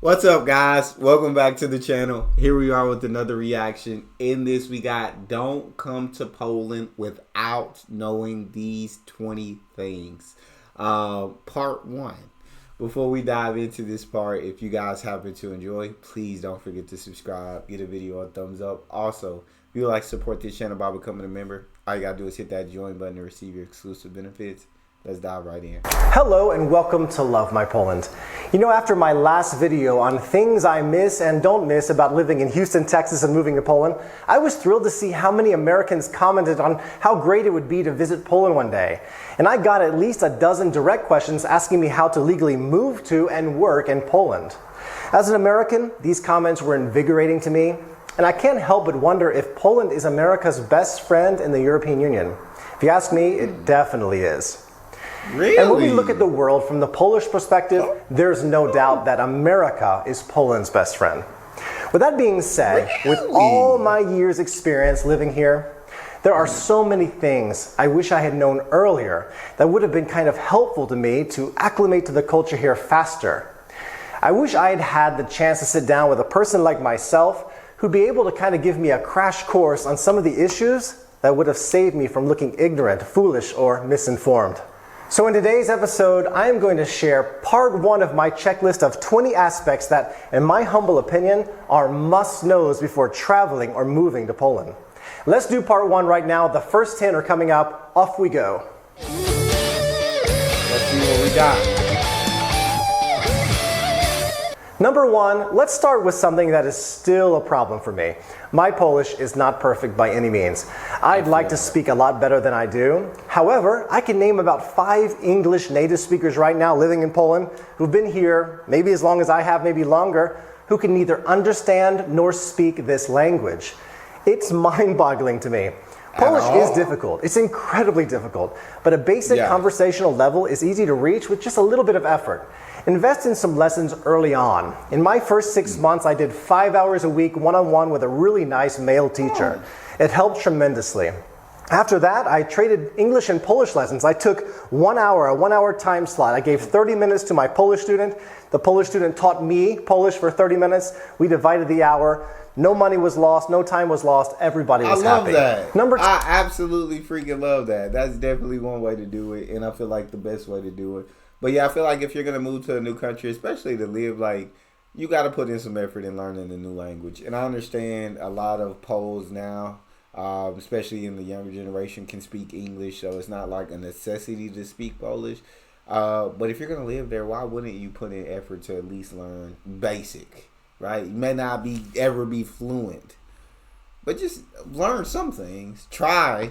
What's up, guys? Welcome back to the channel. Here we are with another reaction. In this, we got Don't Come to Poland Without Knowing These 20 Things. Part 1. Before we dive into this part, if you guys happen to enjoy, please don't forget to subscribe. Give the video a thumbs up. Also, if you would like to support this channel by becoming a member, all you gotta do is hit that join button to receive your exclusive benefits. Let's dive right in. Hello and welcome to Love My Poland. You know, after my last video on things I miss and don't miss about living in Houston, Texas and moving to Poland, I was thrilled to see how many Americans commented on how great it would be to visit Poland one day. And I got at least a dozen direct questions asking me how to legally move to and work in Poland. As an American, these comments were invigorating to me, and I can't help but wonder if Poland is America's best friend in the European Union. If you ask me, it definitely is. Really? And when we look at the world from the Polish perspective, there's no doubt that America is Poland's best friend. With that being said, with all my years' experience living here, there are so many things I wish I had known earlier that would have been kind of helpful to me to acclimate to the culture here faster. I wish I had had the chance to sit down with a person like myself who'd be able to kind of give me a crash course on some of the issues that would have saved me from looking ignorant, foolish, or misinformed. So in today's episode, I am going to share part 1 of my checklist of 20 aspects that, in my humble opinion, are must-knows before traveling or moving to Poland. Let's do part 1 right now. The first 10 are coming up. Off we go. Let's see what we got. Number 1, let's start with something that is still a problem for me. My Polish is not perfect by any means. I'd like to speak a lot better than I do. However, I can name about 5 English native speakers right now living in Poland who've been here maybe as long as I have, maybe longer, who can neither understand nor speak this language. It's mind-boggling to me. Polish is difficult. It's incredibly difficult, but a basic conversational level is easy to reach with just a little bit of effort. Invest in some lessons early on. In my first 6 months, I did 5 hours a week one-on-one with a really nice male teacher. It helped tremendously. After that, I traded English and Polish lessons. I took 1 hour, a 1 hour time slot. I gave 30 minutes to my Polish student. The Polish student taught me Polish for 30 minutes. We divided the hour. No money was lost, no time was lost, everybody was happy. I love that. I absolutely freaking love that. That's definitely one way to do it, and I feel like the best way to do it. But yeah, I feel like if you're going to move to a new country, especially to live, like, you got to put in some effort in learning the new language. And I understand a lot of Poles now, especially in the younger generation, can speak English, so it's not like a necessity to speak Polish. But if you're going to live there, why wouldn't you put in effort to at least learn basic? Right? You may not ever be fluent, but just learn some things. Try.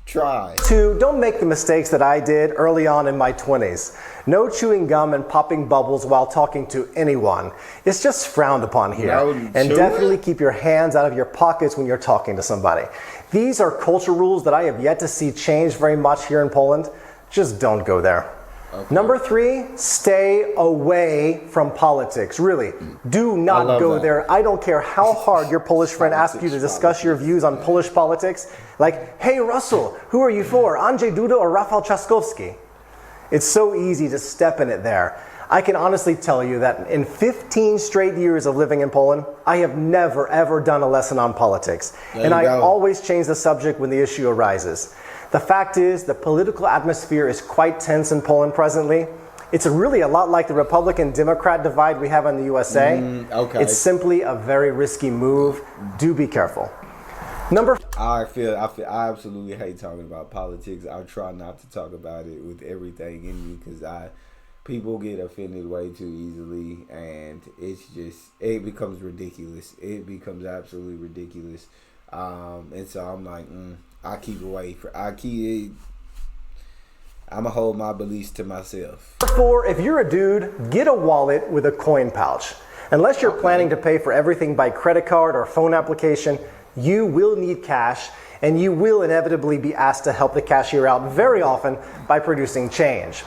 2, don't make the mistakes that I did early on in my 20s. No chewing gum and popping bubbles while talking to anyone. It's just frowned upon here. And definitely keep your hands out of your pockets when you're talking to somebody. These are culture rules that I have yet to see change very much here in Poland. Just don't go there. Okay. Number 3, stay away from politics. Really, do not go there. I don't care how hard your Polish friend asks you to discuss your views on Polish politics. Like, hey Russell, who are you for? Andrzej Duda or Rafał Trzaskowski? It's so easy to step in it there. I can honestly tell you that in 15 straight years of living in Poland, I have never ever done a lesson on politics. And I always change the subject when the issue arises. The fact is, the political atmosphere is quite tense in Poland presently. It's really a lot like the Republican-Democrat divide we have in the USA. It's simply a very risky move. Do be careful. I absolutely hate talking about politics. I try not to talk about it with everything in me because people get offended way too easily, and it becomes ridiculous. It becomes absolutely ridiculous. And so I'm like, I keep away. I'ma hold my beliefs to myself. 4, if you're a dude, get a wallet with a coin pouch. Unless you're planning to pay for everything by credit card or phone application, you will need cash, and you will inevitably be asked to help the cashier out very often by producing change.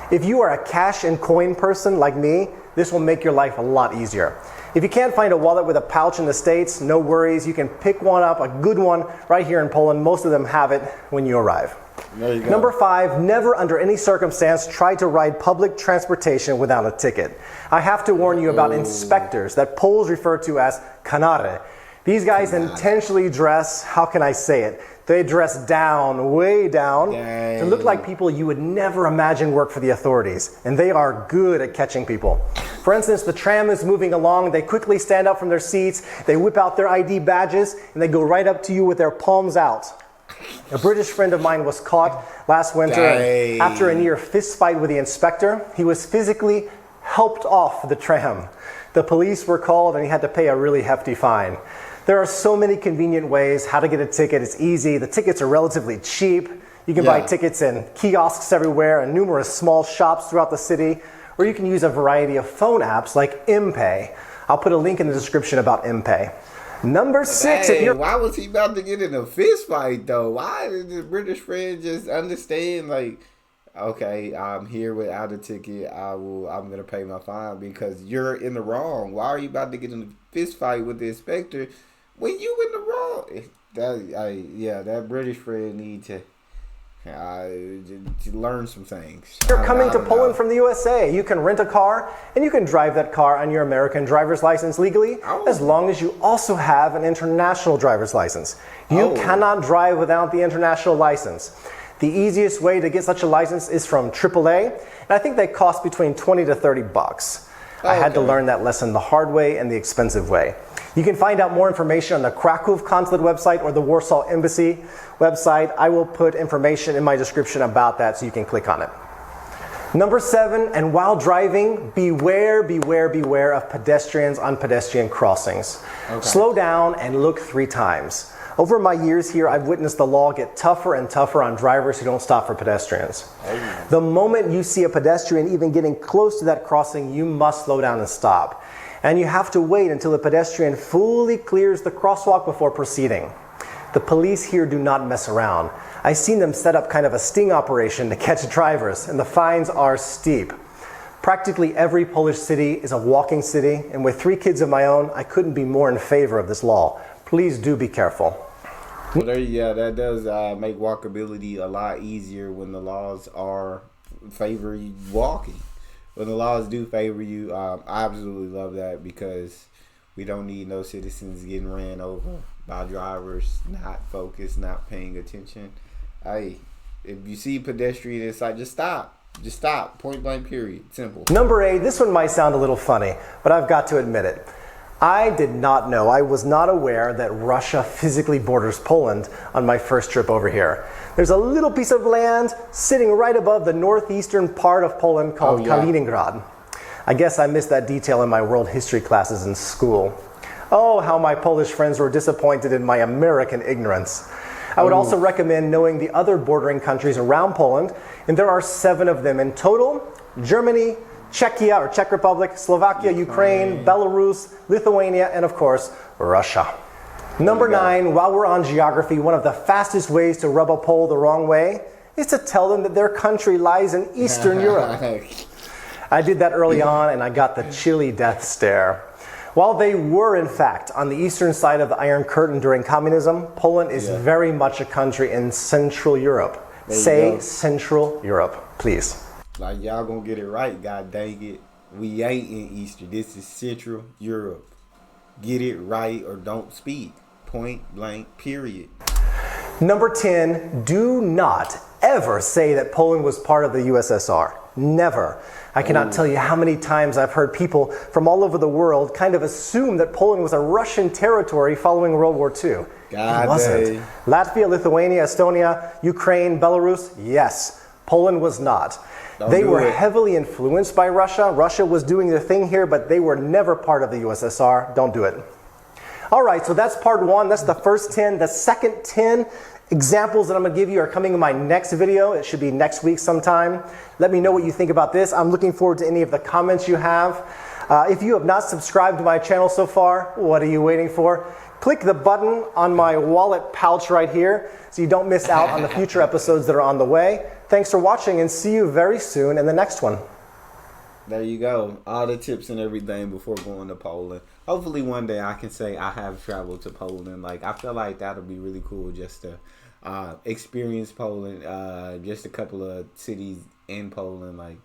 If you are a cash and coin person like me, This will make your life a lot easier. If you can't find a wallet with a pouch in the States, no worries. You can pick one up, a good one, right here in Poland. Most of them have it when you arrive. There you go. Number 5, never under any circumstance try to ride public transportation without a ticket. I have to warn you about inspectors that Poles refer to as kanary. These guys intentionally dress, how can I say it? They dress down, way down, to look like people you would never imagine work for the authorities. And they are good at catching people. For instance, the tram is moving along, they quickly stand up from their seats, they whip out their ID badges, and they go right up to you with their palms out. A British friend of mine was caught last winter, and after a near fist fight with the inspector, he was physically helped off the tram. The police were called and he had to pay a really hefty fine. There are so many convenient ways how to get a ticket. It's easy. The tickets are relatively cheap. You can buy tickets in kiosks everywhere and numerous small shops throughout the city, or you can use a variety of phone apps like MPay. I'll put a link in the description about MPay. Number 6, if you're... Why was he about to get in a fist fight though? Why did the British friend just understand, like, okay, I'm here without a ticket, I'm gonna pay my fine because you're in the wrong. Why are you about to get in a fist fight with the inspector when you in the wrong? That British friend need to learn some things. You're coming to Poland from the USA. You can rent a car and you can drive that car on your American driver's license legally, as long as you also have an international driver's license. You cannot drive without the international license. The easiest way to get such a license is from AAA, and I think they cost between 20 to 30 bucks. I had to learn that lesson the hard way and the expensive way. You can find out more information on the Krakow Consulate website or the Warsaw Embassy website. I will put information in my description about that so you can click on it. Number 7, and while driving, beware, beware, beware of pedestrians on pedestrian crossings. Slow down and look 3 times. Over my years here, I've witnessed the law get tougher and tougher on drivers who don't stop for pedestrians. The moment you see a pedestrian even getting close to that crossing, you must slow down and stop. And you have to wait until the pedestrian fully clears the crosswalk before proceeding. The police here do not mess around. I've seen them set up kind of a sting operation to catch drivers, and the fines are steep. Practically every Polish city is a walking city, and with 3 kids of my own, I couldn't be more in favor of this law. Please do be careful. Well, that does make walkability a lot easier when the laws favor you walking. When the laws do favor you, I absolutely love that because we don't need no citizens getting ran over by drivers not focused, not paying attention. Hey, if you see pedestrian inside, just stop. Just stop. Point blank, period. Simple. Number 8, this one might sound a little funny, but I've got to admit it. I did not know, I was not aware that Russia physically borders Poland on my first trip over here. There's a little piece of land sitting right above the northeastern part of Poland called Kaliningrad. I guess I missed that detail in my world history classes in school. Oh, how my Polish friends were disappointed in my American ignorance. I would also recommend knowing the other bordering countries around Poland, and there are 7 of them in total: Germany, Czechia or Czech Republic, Slovakia, Ukraine, Belarus, Lithuania, and of course, Russia. Number 9, while we're on geography, one of the fastest ways to rub a Pole the wrong way is to tell them that their country lies in Eastern Europe. I did that early on and I got the chilly death stare. While they were in fact on the eastern side of the Iron Curtain during communism, Poland is very much a country in Central Europe. Say Central Europe, please. Like, y'all gonna get it right, god dang it. We ain't in Eastern. This is Central Europe. Get it right or don't speak. Point blank, period. Number 10, do not ever say that Poland was part of the USSR. Never. I cannot tell you how many times I've heard people from all over the world kind of assume that Poland was a Russian territory following World War II. It wasn't. Latvia, Lithuania, Estonia, Ukraine, Belarus, yes. Poland was not. They were heavily influenced by Russia. Russia was doing their thing here, but they were never part of the USSR. Don't do it. All right, so that's part 1. That's the first 10. The second 10 examples that I'm going to give you are coming in my next video. It should be next week sometime. Let me know what you think about this. I'm looking forward to any of the comments you have. If you have not subscribed to my channel so far, what are you waiting for? Click the button on my wallet pouch right here so you don't miss out on the future episodes that are on the way. Thanks for watching and see you very soon in the next one. There you go. All the tips and everything before going to Poland. Hopefully one day I can say I have traveled to Poland. Like, I feel like that'll be really cool just to experience Poland. Just a couple of cities in Poland. Like,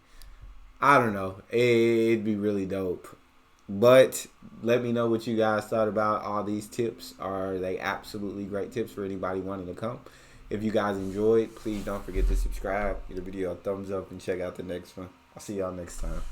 I don't know. It'd be really dope. But let me know what you guys thought about all these tips. Are they absolutely great tips for anybody wanting to come? If you guys enjoyed, please don't forget to subscribe, give the video a thumbs up, and check out the next one. I'll see y'all next time.